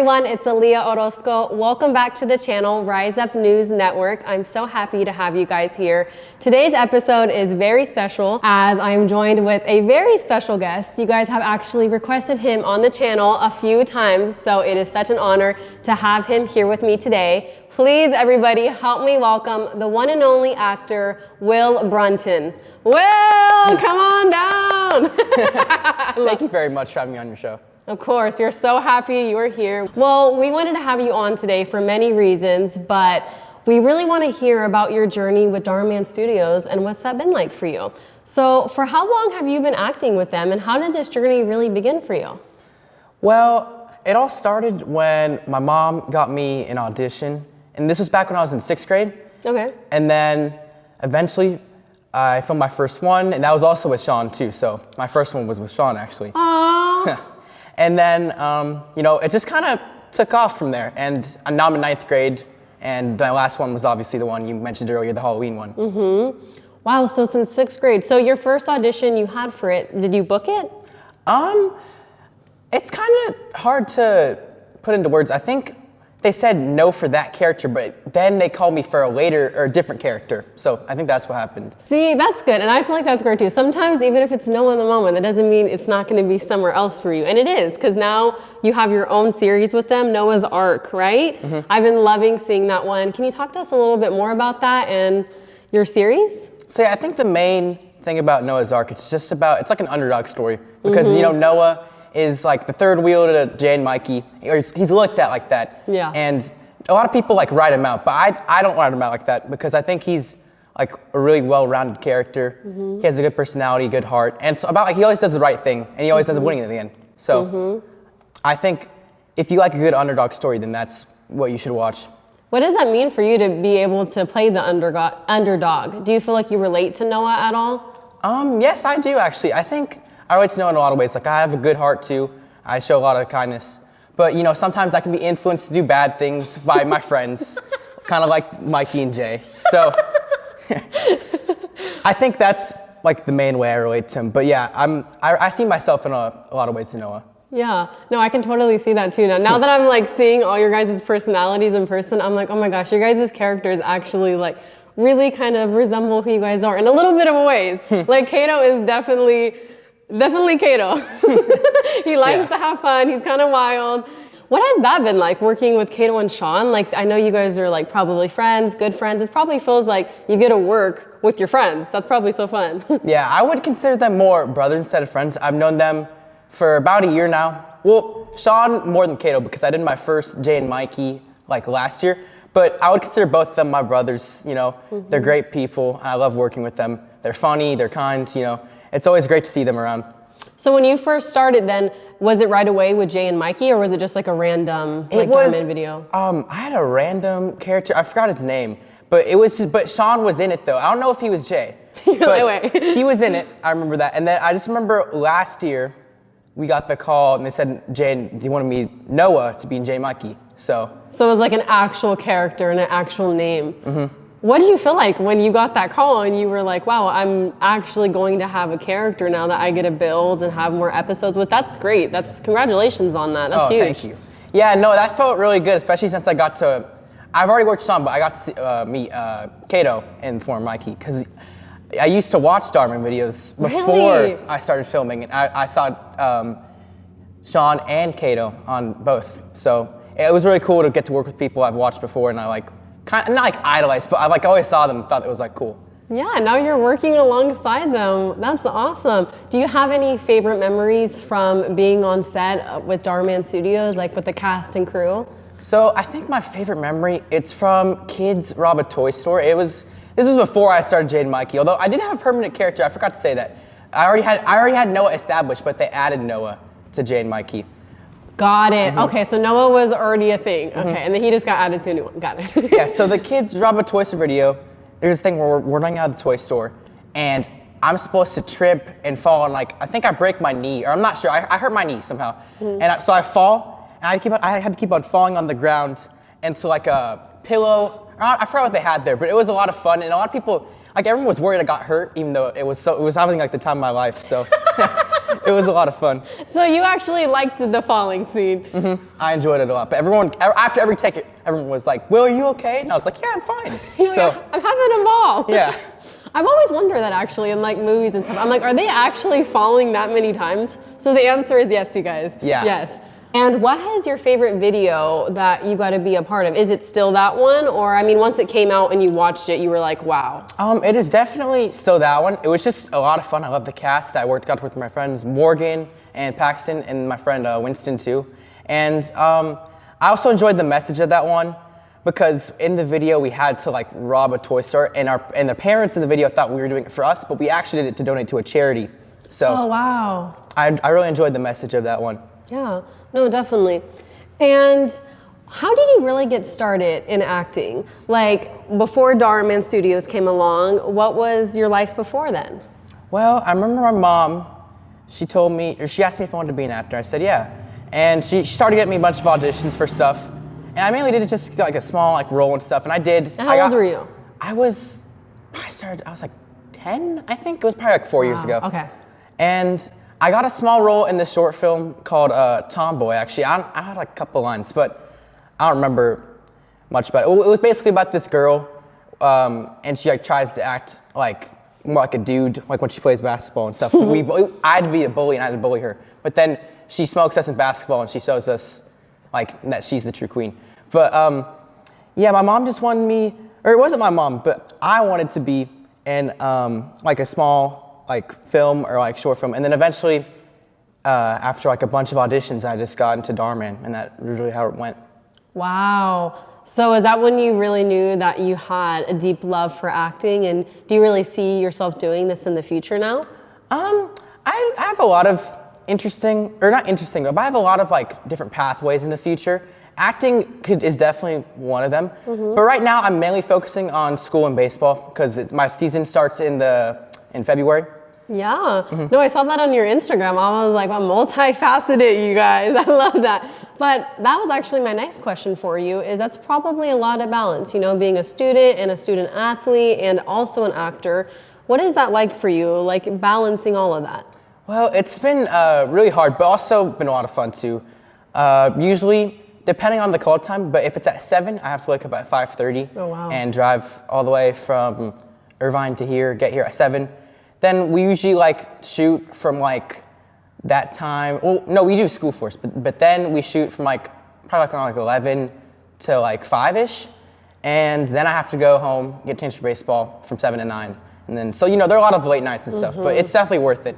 everyone, it's Aaliyah Orozco. Welcome back to the channel, Rise Up News Network. I'm so happy to have you guys here. Today's episode is very special as I'm joined with a very special guest. You guys have actually requested him on the channel a few times, so it is such an honor to have him here with me today. Please, everybody, help me welcome the one and only actor, Will Brunton. Will, come on down. Thank you very much for having me on your show. Of course, we're so happy you are here. Well, we wanted to have you on today for many reasons, but we really want to hear about your journey with Dhar Mann Studios and what's that been like for you. So for how long have you been acting with them and how did this journey really begin for you? Well, it all started when my mom got me an audition, and this was back when I was in 6th grade. Okay. And then eventually I filmed my first one, and that was also with Sean too, so my first one was with Sean actually. Aww. And then, it just kind of took off from there. And now I'm in 9th grade, and the last one was obviously the one you mentioned earlier, the Halloween one. Mm-hmm. Wow, so since 6th grade. So your first audition you had for it, did you book it? It's kind of hard to put into words. I think they said no for that character, but then they called me for a different character. So I think that's what happened. See, that's good, and I feel like that's great too. Sometimes even if it's no in the moment, that doesn't mean it's not gonna be somewhere else for you. And it is, because now you have your own series with them, Noah's Ark, right? Mm-hmm. I've been loving seeing that one. Can you talk to us a little bit more about that and your series? So yeah, I think the main thing about Noah's Ark, it's like an underdog story. Because, Noah is like the third wheel to Jay and Mikey, or he's looked at like that. Yeah. And a lot of people like write him out, but I don't write him out like that because I think he's like a really well-rounded character. Mm-hmm. He has a good personality, good heart, and so he always does the right thing, and he always ends up winning at the end. So I think if you like a good underdog story, then that's what you should watch. What does that mean for you to be able to play the underdog? Do you feel like you relate to Noah at all? Yes, I do actually. I think I relate to Noah in a lot of ways. Like I have a good heart too. I show a lot of kindness. But sometimes I can be influenced to do bad things by my friends, kind of like Mikey and Jay. So I think that's like the main way I relate to him. But yeah, I see myself in a lot of ways to Noah. Yeah, no, I can totally see that too. Now that I'm like seeing all your guys' personalities in person, I'm like, oh my gosh, your guys' characters actually like really kind of resemble who you guys are in a little bit of ways. Like Kato is definitely Kato. He likes to have fun. He's kind of wild. What has that been like working with Kato and Sean? Like, I know you guys are like probably friends, good friends. It probably feels like you get to work with your friends. That's probably so fun. Yeah, I would consider them more brothers instead of friends. I've known them for about a year now. Well, Sean more than Kato because I did my first Jay and Mikey like last year. But I would consider both of them my brothers. They're great people. I love working with them. They're funny. They're kind. It's always great to see them around. So when you first started then, was it right away with Jay and Mikey or was it just like a random Dhar Mann video? I had a random character, I forgot his name, but Sean was in it though. I don't know if he was Jay. But he was in it, I remember that. And then I just remember last year, we got the call and they said they wanted Noah to be in Jay and Mikey, so. So it was like an actual character and an actual name. Mm-hmm. What did you feel like when you got that call and you were like, wow, I'm actually going to have a character now that I get to build and have more episodes with? That's great. Congratulations on that. That's huge. Thank you. Yeah, no, that felt really good, especially since I've already worked with Sean, but I got to meet Kato in the form of Mikey, because I used to watch Darman videos before I started filming, and I saw Sean and Kato on both. So it was really cool to get to work with people I've watched before, and I not like idolized, but I always saw them, thought it was cool. Yeah, now you're working alongside them. That's awesome. Do you have any favorite memories from being on set with Dhar Mann Studios, like with the cast and crew? So I think my favorite memory, it's from Kids Rob a Toy Store. This was before I started Jade and Mikey, although I did have a permanent character. I forgot to say that. I already had Noah established, but they added Noah to Jade and Mikey. Got it. Mm-hmm. Okay, so Noah was already a thing. Okay, and then he just got added to a new one. Got it. Yeah, so the Kids Rob a Toy Store video, there's this thing where we're running out of the toy store, and I'm supposed to trip and fall, and I think I break my knee, or I'm not sure. I hurt my knee somehow. Mm-hmm. And so I fall, and I had to keep on falling on the ground into a pillow. I forgot what they had there, but it was a lot of fun, and a lot of people, everyone was worried I got hurt, even though it was having the time of my life. So It was a lot of fun. So you actually liked the falling scene. I enjoyed it a lot. But everyone, after every take, everyone was like, Will, are you okay? And I was like, yeah, I'm fine. So I'm having a ball. Yeah. I've always wondered that actually in like movies and stuff. I'm like, are they actually falling that many times? So the answer is yes, you guys. Yeah. Yes. And what is your favorite video that you got to be a part of? Is it still that one? Or, I mean, once it came out and you watched it, you were like, wow. It is definitely still that one. It was just a lot of fun. I love the cast. I got to work with my friends Morgan and Paxton and my friend Winston too. And I also enjoyed the message of that one because in the video we had to like rob a toy store and the parents in the video thought we were doing it for us, but we actually did it to donate to a charity. So oh, wow. I really enjoyed the message of that one. Yeah, no, definitely. And how did you really get started in acting? Like before Dhar Mann Studios came along, what was your life before then? Well, I remember my mom, she asked me if I wanted to be an actor. I said, yeah. And she started getting me a bunch of auditions for stuff. And I mainly did it just like a small like role and stuff. And I did. And how old were you? I was like 10, I think. It was probably like 4 years ago. Okay. And I got a small role in this short film called Tomboy, actually. I had like a couple lines, but I don't remember much about it. It was basically about this girl, and she like tries to act like more like a dude, like when she plays basketball and stuff. I had to be a bully, and I had to bully her. But then she smokes us in basketball, and she shows us like that she's the true queen. But yeah, my mom just wanted me, or it wasn't my mom, but I wanted to be in like a small like film or like short film, and then eventually after like a bunch of auditions I just got into Darman, and that was really how it went. Wow. So is that when you really knew that you had a deep love for acting, and do you really see yourself doing this in the future now? I have a lot of not interesting, but I have a lot of like different pathways in the future. Acting is definitely one of them, but right now I'm mainly focusing on school and baseball because my season starts in February. Yeah. No, I saw that on your Instagram. I was like, well, multifaceted, you guys. I love that. But that was actually my next question for you, is that's probably a lot of balance, you know, being a student and a student athlete and also an actor. What is that like for you, like balancing all of that? Well, it's been really hard, but also been a lot of fun too. Usually, depending on the call time, but if it's at 7, I have to wake up at 5:30 and drive all the way from Irvine to here, get here at 7. Then we usually like shoot from like that time. Well, no, we do school first, but then we shoot from like probably like around like 11 to like 5-ish. And then I have to go home, get changed for baseball from 7 to 9. And then, so, you know, there are a lot of late nights and stuff, but it's definitely worth it.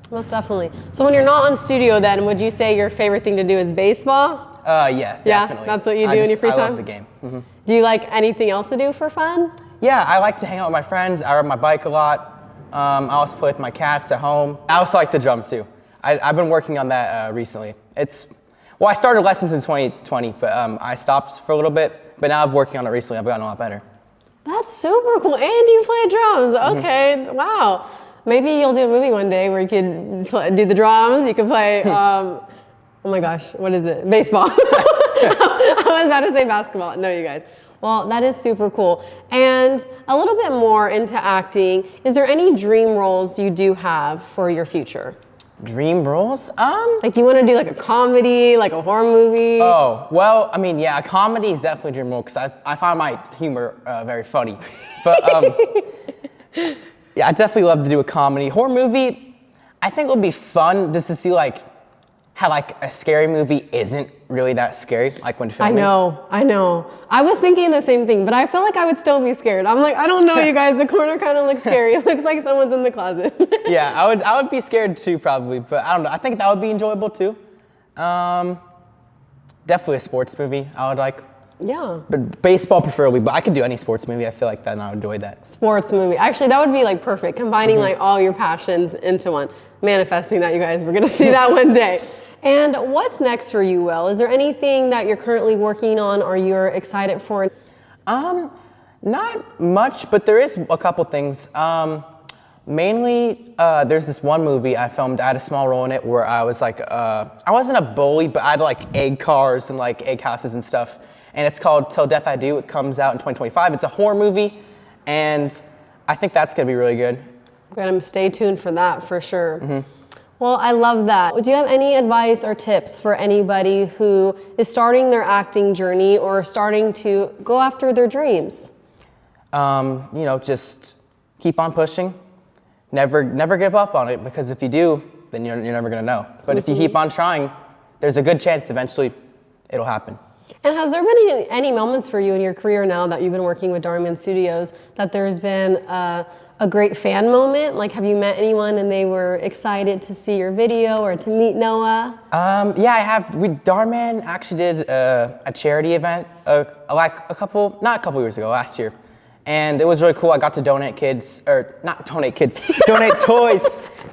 Most definitely. So when you're not on studio then, would you say your favorite thing to do is baseball? Yes, definitely. Yeah, that's what you do in your free time? I love the game. Do you like anything else to do for fun? Yeah, I like to hang out with my friends. I ride my bike a lot. I also play with my cats at home. I also like to drum too. I've been working on that recently. I started lessons in 2020, but I stopped for a little bit. But now I'm working on it recently. I've gotten a lot better. That's super cool. And you play drums. Okay, wow. Maybe you'll do a movie one day where you can do the drums. You can play, oh my gosh, what is it? Baseball. I was about to say basketball. No, you guys. Well, that is super cool. And a little bit more into acting, is there any dream roles you do have for your future? Dream roles? Like, do you want to do like a comedy, like a horror movie? Oh, well, I mean, yeah, a comedy is definitely a dream role because I find my humor very funny. But yeah, I definitely love to do a comedy. Horror movie, I think it would be fun just to see like how like a scary movie isn't really that scary, like when filming. I know. I was thinking the same thing, but I feel like I would still be scared. I'm like, I don't know, you guys. The corner kind of looks scary. It looks like someone's in the closet. Yeah, I would be scared too, probably, but I don't know. I think that would be enjoyable too. Definitely a sports movie. I would like. Yeah. But baseball preferably, but I could do any sports movie. I feel like that, and I would enjoy that. Sports movie. Actually, that would be like perfect, combining like all your passions into one. Manifesting that, you guys. We're gonna see that one day. And what's next for you, Will? Is there anything that you're currently working on or you're excited for? Not much, but there is a couple things. Mainly, there's this one movie I filmed. I had a small role in it where I was like, I wasn't a bully, but I had like egg cars and like egg houses and stuff. And it's called Till Death I Do. It comes out in 2025. It's a horror movie, and I think that's gonna be really good. We're gonna stay tuned for that for sure. Well, I love that. Do you have any advice or tips for anybody who is starting their acting journey or starting to go after their dreams? You know, just keep on pushing. Never give up on it, because if you do, then you're never gonna know. But if you keep on trying, there's a good chance eventually it'll happen. And has there been any moments for you in your career now that you've been working with Dhar Mann Studios that there's been a great fan moment? Like, have you met anyone and they were excited to see your video or to meet Noah? Yeah, I have. Dhar Mann actually did a charity event not a couple years ago, last year. And it was really cool. I got to donate toys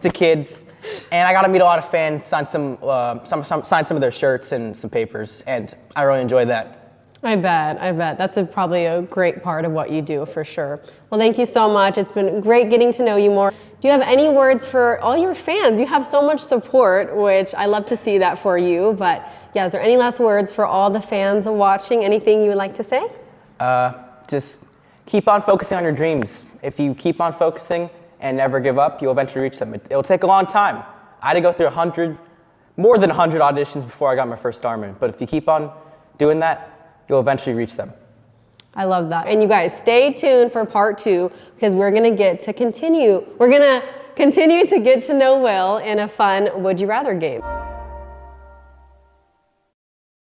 to kids. And I got to meet a lot of fans, sign some of their shirts and some papers, and I really enjoyed that. I bet. That's probably a great part of what you do, for sure. Well, thank you so much. It's been great getting to know you more. Do you have any words for all your fans? You have so much support, which I love to see that for you. But yeah, is there any last words for all the fans watching? Anything you would like to say? Just keep on focusing on your dreams. If you keep on focusing and never give up, you'll eventually reach them. It'll take a long time. I had to go through more than 100 auditions before I got my first Darman. But if you keep on doing that, you'll eventually reach them. I love that. And you guys, stay tuned for part 2, because we're gonna continue to get to know Will in a fun Would You Rather game.